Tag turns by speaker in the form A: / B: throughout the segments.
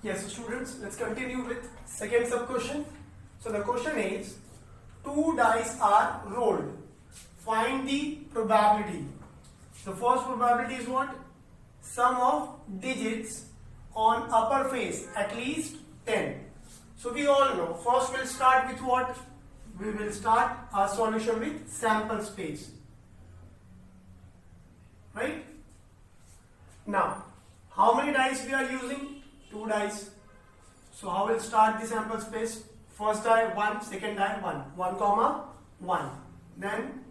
A: Yes, students, let's continue with second sub question. So the question is, two dice are rolled. Find the probability. The first probability is what? Sum of digits on upper face at least 10. So we all know, first we'll start with what? We will start our solution with sample space. Right? Now, how many dice we are using? Two dice. So how will start the sample space? First die 1, second die 1. 1 comma 1. Then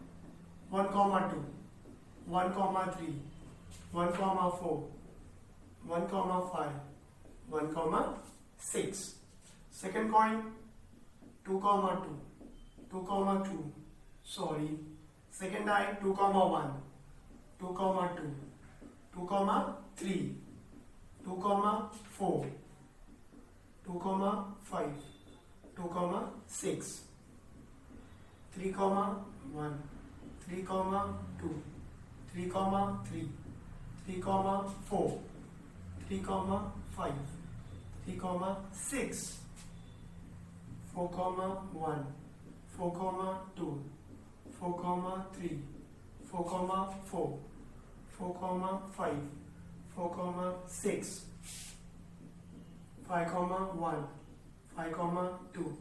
A: 1 comma 2. 1 comma 3. 1 comma 4. 1 comma 5. 1 comma 6. Second coin 2 comma 2. 2 comma 2. Sorry. Second die 2 comma 1. 2 comma 2. 2 comma 3. 2 comma 4, 2 comma 5, 2 comma 6, 3 comma 1, 3 comma 2, 3 comma 3, 3 comma 4, 3 comma 5, 3 comma 6, 4 comma 1, 4 comma 2, 4 comma 3, 4 comma 4, 4 comma 5, 4 comma 6, 5 comma 1, 5 comma 2,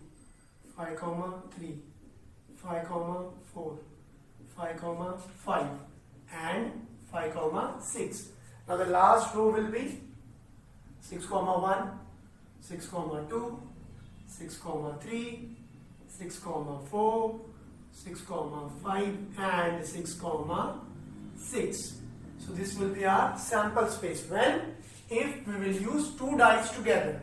A: 5 comma 3, 5 comma 4, 5 comma 5 and 5 comma 6. Now the last row will be 6 comma 1, 6 comma 2, 6 comma 3, 6 comma 4, 6 comma 5 and 6 comma 6. So this will be our sample space when if we will use two dice together.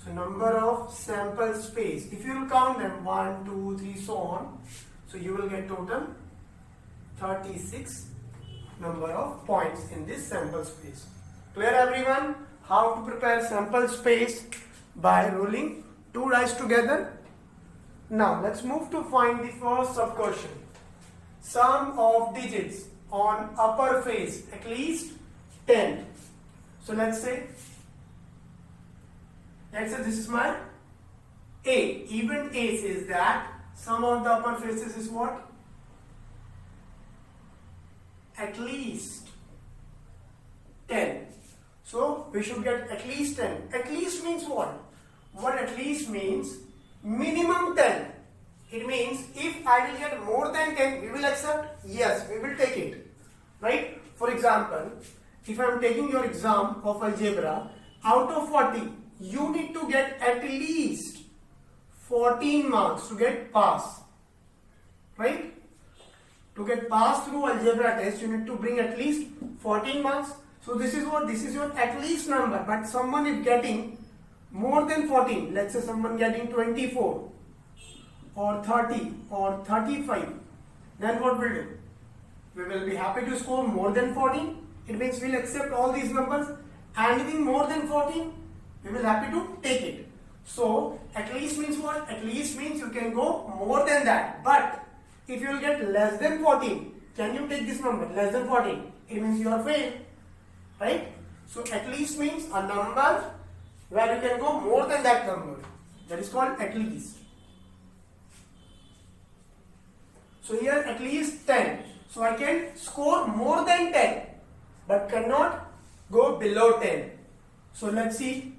A: So number of sample space, if you will count them 1, 2, 3 so on, so you will get total 36 number of points in this sample space. Clear everyone? How to prepare sample space by rolling two dice together? Now let's move to find the first sub question. Sum of digits on upper face at least 10. So let's say this is my A. Even A says that sum of the upper faces is what? At least 10. So we should get at least 10. At least means what? What at least means? Minimum 10. It means if I will get more than 10, we will accept? Yes, we will take it. Right? For example, if I am taking your exam of algebra, out of 40, you need to get at least 14 marks to get pass. Right? To get pass through algebra test, you need to bring at least 14 marks. So this is what? This is your at least number. But someone is getting more than 14. Let's say someone getting 24 or 30 or 35. Then what will do? We will be happy to score more than 14. It means we will accept all these numbers. Anything more than 14, we will happy to take it. So at least means what? At least means you can go more than that. But if you will get less than 14, can you take this number? Less than 14. It means you are failed. Right? So at least means a number where you can go more than that number. That is called at least. So here at least 10. So I can score more than 10 but cannot go below 10. So let's see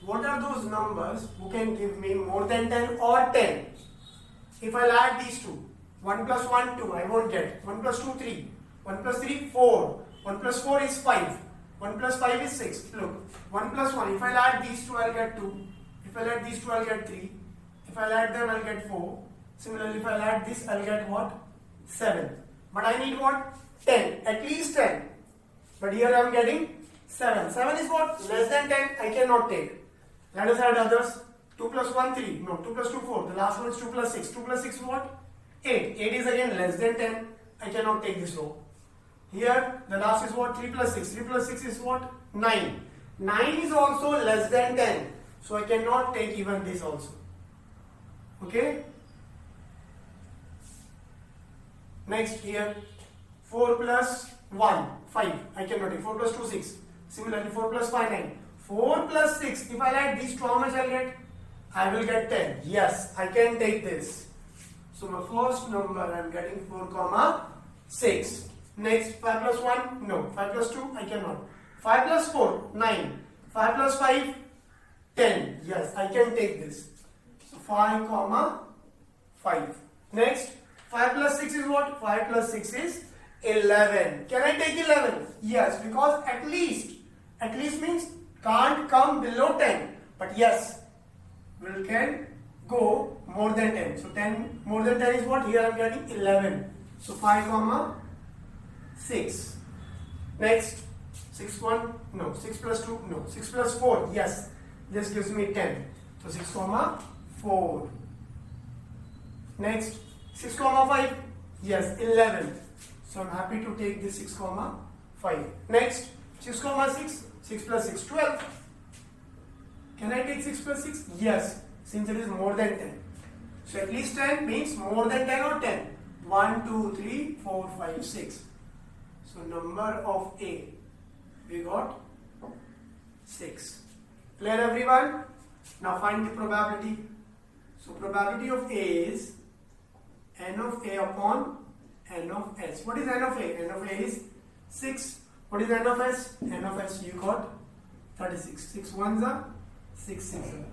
A: what are those numbers who can give me more than 10 or 10. If I add these two, 1 plus 1, 2, I won't get. 1 plus 2, 3. 1 plus 3, 4. 1 plus 4 is 5. 1 plus 5 is 6. Look, 1 plus 1. If I add these two, I'll get 2. If I add these two, I'll get 3. If I add them, I'll get 4. Similarly, if I add this, I'll get what? 7. But I need what? 10. At least 10. But here I am getting 7. 7 is what? Less than 10. I cannot take. Let us add others. 2 plus 1, 3. No, 2 plus 2, 4. The last one is 2 plus 6. 2 plus 6 is what? 8. 8 is again less than 10. I cannot take this row. Here the last is what? 3 plus 6. 3 plus 6 is what? 9. 9 is also less than 10. So I cannot take even this also. Okay? Next here 4 plus 1, 5. I cannot take. 4 plus 2, 6. Similarly 4 plus 5, 9. 4 plus 6. If I add these two, how much I'll get? I will get 10. Yes, I can take this. So my first number I am getting 4 comma 6. Next 5 plus 1? No. 5 plus 2? I cannot. 5 plus 4? 9. 5 plus 5? 10. Yes, I can take this. So 5 comma 5. Next 5 plus 6 is what? 5 plus 6 is 11. Can I take 11? Yes, because at least means can't come below 10. But yes, we can go more than 10. So 10 more than 10 is what? Here I am getting 11. So 5 comma 6. Next 6 1? No. 6 plus 2? No. 6 plus 4? Yes. This gives me 10. So 6 comma 4. Next 6 comma 5? Yes, 11. So I'm happy to take this 6 comma 5. Next 6 comma 6? 6 plus 6? 12. Can I take 6 plus 6? Yes, since it is more than 10. So at least 10 means more than 10 or 10. 1, 2, 3, 4, 5, 6. So number of A, we got 6. Clear everyone? Now find the probability. So probability of A is n of A upon n of S. What is n of A? N of A is 6. What is n of S? N of S you got 36. 6 ones are 6 6 are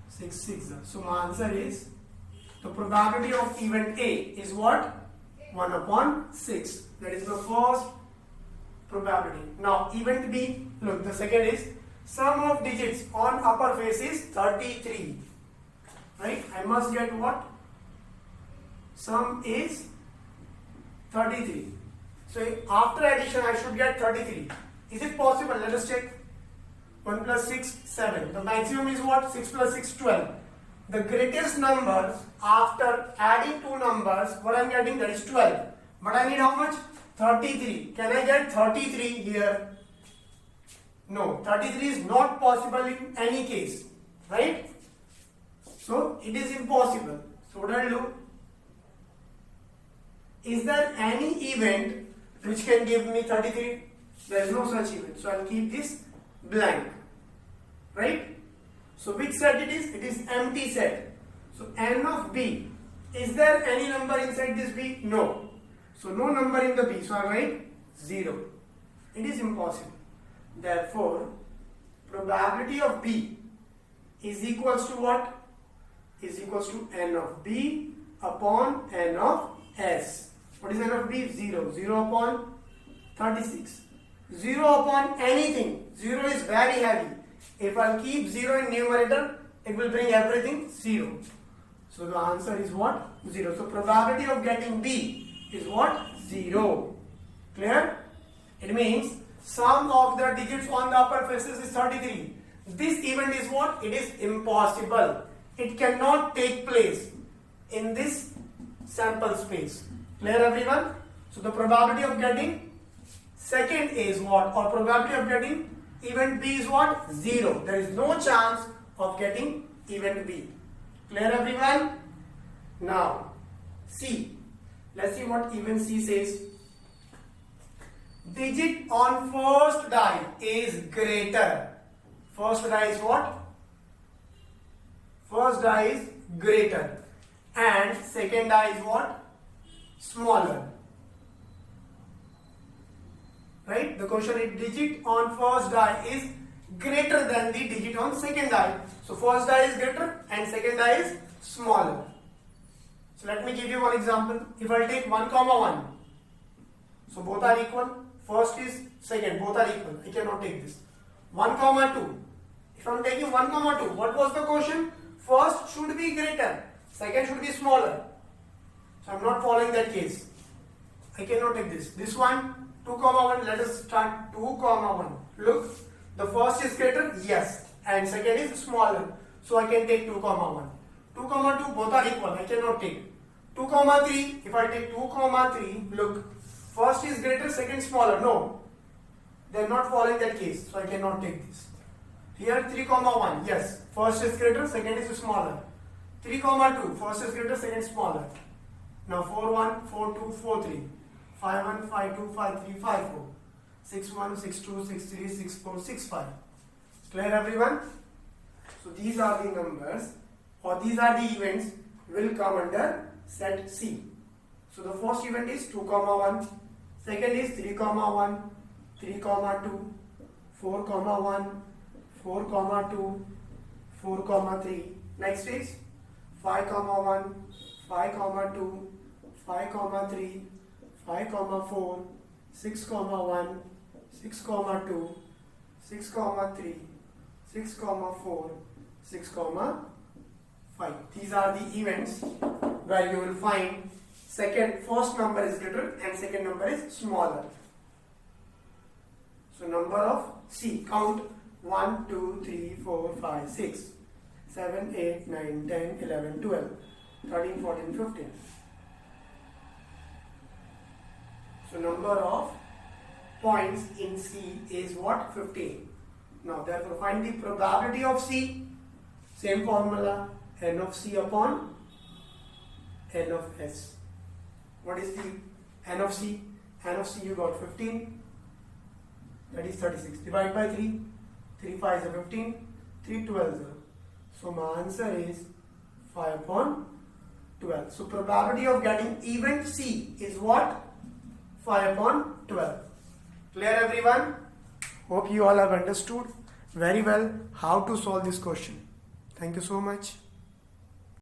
A: 6 6 are. So my answer is the probability of event A is what? 1 upon 6. That is the first probability. Now event B, look, the second is sum of digits on upper face is 33. Right? I must get what? Sum is 33. So after addition I should get 33. Is it possible? Let us check. 1 plus 6, 7. The maximum is what? 6 plus 6, 12. The greatest number after adding two numbers, what I am getting, that is 12. But I need how much? 33. Can I get 33 here? No. 33 is not possible in any case. Right? So it is impossible. So what I'll do? Is there any event which can give me 33? There is no such event. So I'll keep this blank. Right? So which set it is? It is empty set. So n of B. Is there any number inside this B? No. So no number in the B. So I write 0. It is impossible. Therefore, probability of B is equals to what? Is equals to n of B upon n of S. What is n of B? 0. 0 upon 36. 0 upon anything. 0 is very heavy. If I keep 0 in numerator, it will bring everything 0. So the answer is what? 0. So probability of getting B is what? 0. Clear? It means sum of the digits on the upper faces is 33. This event is what? It is impossible. It cannot take place in this sample space. Clear everyone? So the probability of getting second is what? Or probability of getting event B is what? 0. There is no chance of getting event B. Clear everyone? Now C. Let's see what event C says. Digit on first die is greater. First die is what? First die is greater. And second die is what? Smaller. Right? The question is digit on first die is greater than the digit on second die. So first die is greater and second die is smaller. So let me give you one example. If I take 1 comma 1, so both are equal. First is second, both are equal. I cannot take this. 1 comma 2. If I am taking 1 comma 2, what was the question? First should be greater, second should be smaller. So I am not following that case. I cannot take this. This one, 2 comma 1, let us start 2 comma 1. Look, the first is greater, yes, and second is smaller. So I can take 2 comma 1. 2 comma 2, both are equal. I cannot take. 2 comma 3, if I take 2 comma 3, look, first is greater, second smaller. No, they are not following that case. So I cannot take this. Here 3 comma 1, yes, first is greater, second is smaller. 3 comma 2, first is greater, second smaller. Now 4 1, 4 2, 4 3. 5 1, 5 2, 5 3, 5 4. 6 1, 6 2, 6 3, 6 4, 6 5. Clear everyone? So these are the numbers or these are the events will come under set C. So the first event is 2, 1. Second is 3, 1, 3, 2, 4, 1, 4, 2, 4, 3. Next is 5, 1, 5, 2, 5, 3, 5, 4, 6, 1, 6, 2, 6, 3, 6, 4, 6, 5. These are the events where you will find first number is greater and second number is smaller. So number of C, count 1, 2, 3, 4, 5, 6, 7, 8, 9, 10, 11, 12, 13, 14, 15. So number of points in C is what? 15. Now therefore find the probability of C. Same formula, n of C upon n of S. What is the n of C? N of C you got 15. That is 36. Divide by 3. 3 5 is 15. 3 12 is 0. So my answer is 5 upon 12. So probability of getting event C is what? 5 upon 12. Clear everyone? Hope you all have understood very well how to solve this question. Thank you so much.